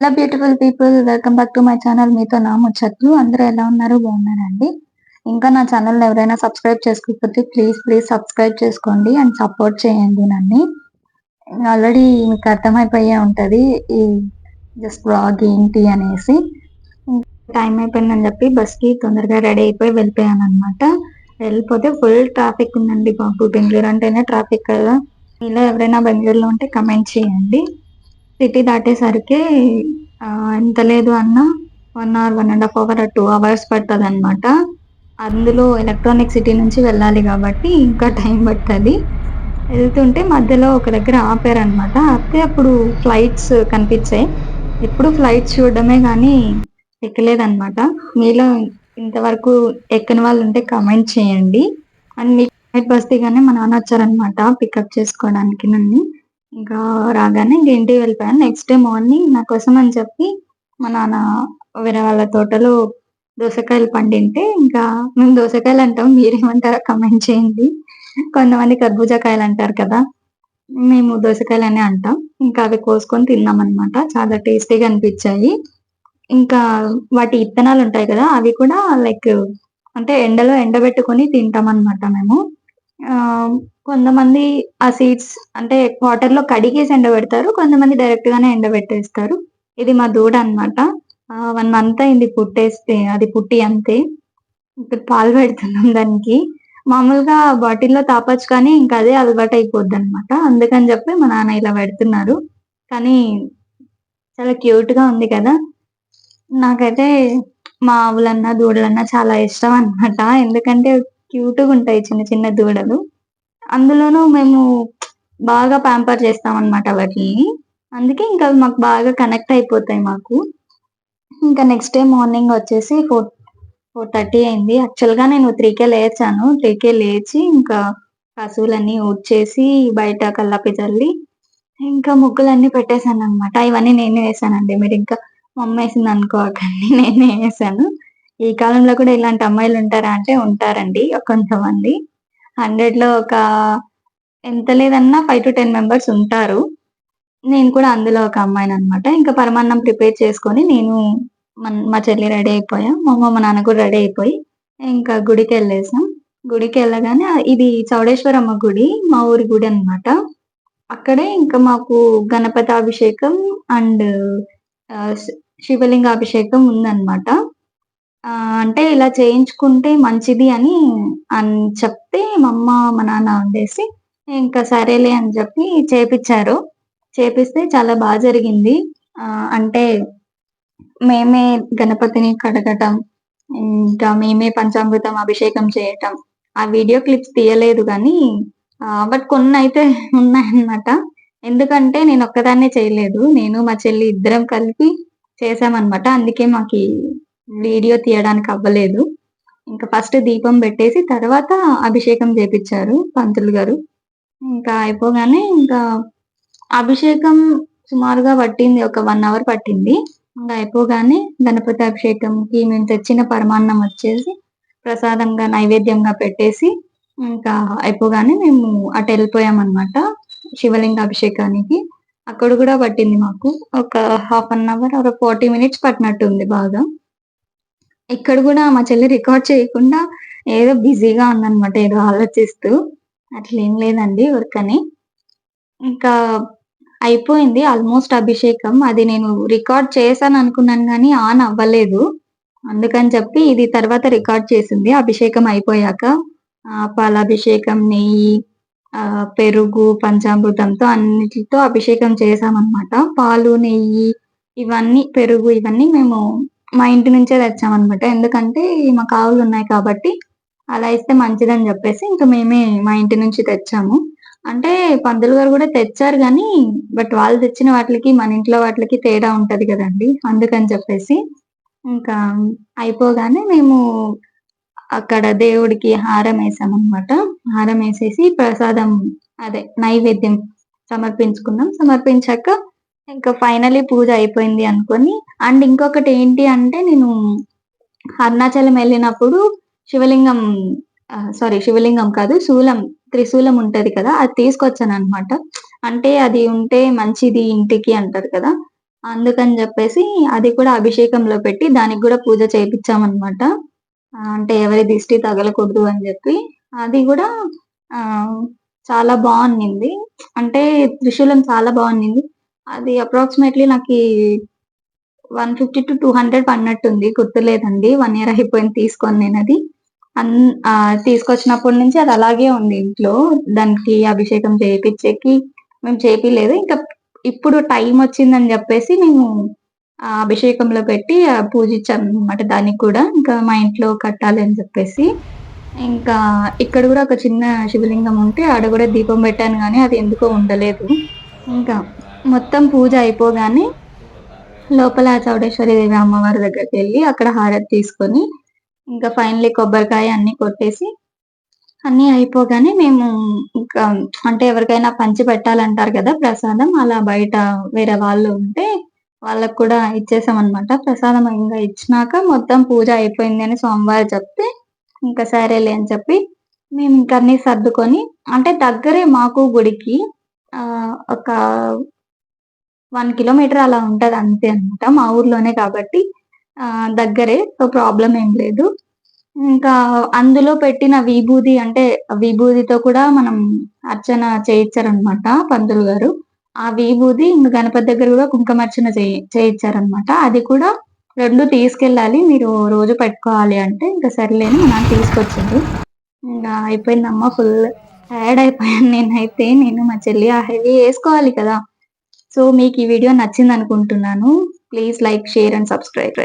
Hello beautiful people, welcome back to my channel. మీతో నా ముచ్చట్లు. అందరూ ఎలా ఉన్నారు? బాగున్నారండి? ఇంకా నా ఛానల్ ఎవరైనా సబ్స్క్రైబ్ చేసుకోకపోతే ప్లీజ్ ప్లీజ్ సబ్స్క్రైబ్ చేసుకోండి అండ్ సపోర్ట్ చేయండి నన్ను. ఆల్రెడీ మీకు అర్థమైపోయే ఉంటది ఈ జస్ట్ వ్లాగ్ ఏంటి అనేసి. టైం అయిపోయిందని చెప్పి బస్కి తొందరగా రెడీ అయిపోయి వెళ్ళిపోయాను అనమాట. వెళ్ళిపోతే ఫుల్ ట్రాఫిక్ ఉందండి బాబు. బెంగళూరు అంటేనే ట్రాఫిక్ కదా. మీలో ఎవరైనా బెంగళూరులో ఉంటే కమెంట్ చేయండి. సిటీ దాటేసరికి ఎంత లేదు అన్నా 1 అవర్, 1.5 అవర్, 2 అవర్స్ పడతదనమాట. అందులో ఎలక్ట్రానిక్ సిటీ నుంచి వెళ్ళాలి కాబట్టి ఇంకా టైం పట్టది. వెళ్తుంటే మధ్యలో ఒక దగ్గర ఆపారనమాట. ఆపితే అప్పుడు ఫ్లైట్స్ కనిపించాయి. ఎప్పుడు ఫ్లైట్స్ చూడడమే గానీ ఎక్కలేదనమాట. మీలో ఇంతవరకు ఎక్కని వాళ్ళుంటే కామెంట్ చేయండి. అండ్ మీకు నైట్ బస్ దిగానే మా నాన్న వచ్చారనమాట పికప్ చేసుకోవడానికి నన్ను. ఇంకా రాగానే ఇంక ఇంటికి వెళ్ళిపోయాను. నెక్స్ట్ డే మార్నింగ్ నా కోసం అని చెప్పి మా నాన్న వేరే వాళ్ళ తోటలో దోసకాయలు పండింటే, ఇంకా మేము దోసకాయలు అంటాం. మీరేమంటారో కామెంట్ చేయండి. కొంతమంది కర్బూజా కాయలు అంటారు కదా! మేము దోసకాయలనే అంటాం. ఇంకా అవి కోసుకొని తిన్నామనమాట. చాలా టేస్టీగా అనిపించాయి. ఇంకా వాటి ఇత్తనాలు ఉంటాయి కదా! అవి కూడా లైక్ అంటే ఎండలో ఎండబెట్టుకొని తింటామనమాట మేము. ఆహ్, కొంతమంది ఆ సీడ్స్ అంటే వాటర్‌లో కడిగేసి ఎండబెడతారు. కొంతమంది డైరెక్ట్ గానే ఎండబెట్టేస్తారు. ఇది మా దూడ అన్నమాట. 1 మంత్ అయింది పుట్టేస్తే. అది పుట్టి అంతే. ఇప్పుడు పాలు పెడుతున్నాం దానికి. మామూలుగా బాటిల్‌లో తాపొచ్చు కానీ ఇంకా అదే అలవాటయిపోద్దనమాట. అందుకని చెప్పి మా నాన్న ఇలా పెడుతున్నారు. కానీ చాలా క్యూట్‌గా ఉంది కదా! నాకైతే మా ఆవులన్నా, దూడలన్నా చాలా ఇష్టం అన్నమాట. ఎందుకంటే క్యూట్‌గుంటాయి చిన్న చిన్న దూడలు. అందులోనూ మేము బాగా ప్యాంపర్ చేస్తామనమాట వాటిలిని. అందుకే ఇంకా అవి మాకు బాగా కనెక్ట్ అయిపోతాయి మాకు. ఇంకా నెక్స్ట్ డే మార్నింగ్ వచ్చేసి 4:30 అయింది. యాక్చువల్‌గా నేను 3కే లేచాను. 3కే లేచి ఇంకా కసువులన్నీ ఊడ్చేసి బయట కల్లాపి చల్లి ఇంకా ముగ్గులన్నీ పెట్టేసాననమాట. ఇవన్నీ నేనే వేశానండి. మీరింకా మా అమ్మ ఏసిందనుకోకండి. నేనే ఏసాను. ఈ కాలంలో కూడా ఇలాంటి అమ్మాయిలుంటారా అంటే ఉంటారండి కొంతమంది. 100లో ఒక ఎంత లేదన్నా 5-10 మెంబర్స్ ఉంటారు. నేను కూడా అందులో ఒక అమ్మాయిననమాట. ఇంకా పరమాన్నం ప్రిపేర్ చేసుకొని నేను మా చెల్లి రెడీ అయిపోయాం. మా అమ్మ, మా నాన్న కూడా రెడీ అయిపోయి ఇంకా గుడికెళ్ళేసాం. గుడికెళ్ళగానే ఇది చౌడేశ్వరమ్మ గుడి. మా ఊరి గుడనమాట. అక్కడే ఇంకా మాకు గణపతాభిషేకం అండ్ ఆహ్, శివలింగాభిషేకం ఉందనమాట. అంటే ఇలా చేయించుకుంటే మంచిది అని చెప్తే మా అమ్మ, మా నాన్న ఉండేసి ఇంకా సరేలే అని చెప్పి చేపిచ్చారు. చేపిస్తే చాలా జరిగింది. అంటే మేమే గణపతిని కడగటం, ఇంకా మేమే పంచామృతం అభిషేకం చేయటం. ఆ వీడియో క్లిప్స్ తీయలేదు గానీ బట్ కొన్నయితే ఉన్నాయన్నమాట. ఎందుకంటే నేనొక్కదాన్నే చేయలేదు. నేను, మా చెల్లి ఇద్దరం కలిపి చేశామన్నమాట. అందుకే మాకీ వీడియో తీయడానికి అవ్వలేదు. ఇంకా ఫస్ట్ దీపం బెట్టేసి తర్వాత అభిషేకం జేపిచ్చారు పంతులు గారు. ఇంకా అయిపోగానే ఇంకా అభిషేకం సుమారుగా పట్టింది. ఒక 1 అవర్ పట్టింది. ఇంగ అయిపోగానే గణపతి అభిషేకంకి మేము తెచ్చిన పరమాన్నం వచ్చేసి ప్రసాదంగా నైవేద్యంగా పెట్టేసి, ఇంకా అయిపోగానే మేము అటెళ్ళిపోయామనమాట శివలింగ అభిషేకానికి. అక్కడ గూడా పట్టింది మాకు. ఒక half an hour or 40 minutes పట్టినట్టుంది బాగా. ఇక్కడ గూడా మా చెల్లి రికార్డ్ చేయకుండా ఏదో బిజీగా ఉందనమాట. ఏదో ఆలోచిస్తూ. అట్లేం లేదండి ఊరకనే. ఇంకా అయిపోయింది ఆల్‌మోస్ట్ అభిషేకం. అది నేను రికార్డ్ చేశాననుకున్నాను గానీ ఆన్ అవ్వలేదు. అందుకని చెప్పి ఇది తర్వాత రికార్డ్ చేసింది అభిషేకం అయిపోయాక. పాలాభిషేకం, నెయ్యి, పెరుగు, పంచామృతంతో అన్నిటితో అభిషేకం చేశామనమాట. పాలు, నెయ్యి ఇవన్నీ పెరుగు ఇవన్నీ మేము మా ఇంటి నుంచే తెచ్చామనమాట. ఎందుకంటే మాకు ఆవులున్నాయి కాబట్టి అలా ఇస్తే మంచిదని జెప్పేసి ఇంక మేమే మా ఇంటి నుంచి తెచ్చాము. అంటే పంతులు గారు గూడా తెచ్చారు గానీ, బట్ వాళ్ళు తెచ్చిన వాటిలకి, మన ఇంట్లో వాటిలకి తేడా ఉంటది గదండీ! అందుకని చెప్పేసి, ఇంకా అయిపోగానే మేము అక్కడ దేవుడికి హారమేసామనమాట. హారమేసేసి ప్రసాదం అదే నైవేద్యం సమర్పించుకున్నాం. సమర్పించాక ఇంకా ఫైనల్లీ పూజ అయిపోయింది అనుకోని అండ్ ఇంకొకటేంటి అంటే నేను అరుణాచలం ఎళ్ళినప్పుడు శివలింగం శివలింగం కాదు. త్రిశూలం ఉంటది కదా! అది తీసుకొచ్చాననమాట. అంటే అది ఉంటే మంచిది ఇంటికి అంటారు కదా! అందుకని జెప్పేసి అది కూడా అభిషేకంలో పెట్టి దానికి గూడా పూజ చేపిచ్చామనమాట. అంటే ఎవరి దిష్టి తగలకూడదు అని జెప్పి. అది గూడా ఆహ్, చాలా బావున్నింది. అంటే త్రిశూలం చాలా బావున్నింది. అది అప్రాక్సిమేట్‌లీ నాకీ 150-200 పడినట్టుంది. గుర్తులేదండి. 1 ఇయర్ అయిపోయింది తీసుకొని నేనది. అన్ తీసుకొచ్చినప్పటి నుంచి అది అలాగే ఉంది ఇంట్లో. దానికి అభిషేకం చేపిచ్చేకి మేము చేపియలేదు. ఇంకా ఇప్పుడు టైమొచ్చిందని జెప్పేసి మేము అభిషేకంలో పెట్టి పూజిచ్చామనమాట దానికి కూడా. ఇంకా మా ఇంట్లో కట్టాలి అని చెప్పేసి. ఇంకా ఇక్కడ గూడా ఒక చిన్న శివలింగం ఉంటే ఆడ గూడా దీపం పెట్టాను గానీ అది ఎందుకో ఉండలేదు. ఇంకా మొత్తం పూజ అయిపోగానే లోపల చౌడేశ్వరి దేవి అమ్మవారి దగ్గరికెళ్ళి అక్కడ హారతి తీసుకొని, ఇంకా ఫైనల్లీ కొబ్బరికాయ అన్నీ కొట్టేసి, అన్నీ అయిపోగానే మేము ఇంకా అంటే ఎవరికైనా పంచి పెట్టాలంటారు కదా! ప్రసాదం. అలా బయట వేరే వాళ్ళు ఉంటే వాళ్ళకి కూడా ఇచ్చేసామనమాట. ప్రసాదం ఇంగ ఇచ్చినాక మొత్తం పూజ అయిపోయింది అని స్వామివారు చెప్తే, ఇంకా సరేలే అని చెప్పి మేమింక అన్నీ సర్దుకొని అంటే దగ్గరే మాకు గుడికి. ఒక 1 కిలోమీటర్ అలా ఉంటది అంతే అనమాట. మా ఊర్లోనే కాబట్టి దగ్గరే. సో, ప్రాబ్లమ్ ఏం లేదు. ఇంకా అందులో పెట్టిన విభూది అంటే విభూదితో కూడా మనం అర్చన చేయిచ్చారనమాట పంతులు గారు. ఆ విభూది ఇంక గణపతి దగ్గర గూడా కుంకుమార్చన చేయిచ్చారనమాట. అది కూడా 2 తీసుకెళ్ళాలి. మీరు రోజు పెట్టుకోవాలి అంటే, ఇంక సర్లే అని మా నాన్న తీసుకొచ్చిండు. ఇంగ అయిపోయిందమ్మ ఫుల్ టయర్డ్ అయిపోయాను నేనైతే. నేను మా చెల్లి ఆ హెవీ ఏసుకోవాలి కదా! సో, మీకు ఈ వీడియో నచ్చిందనుకుంటున్నాను. Please like, share and subscribe.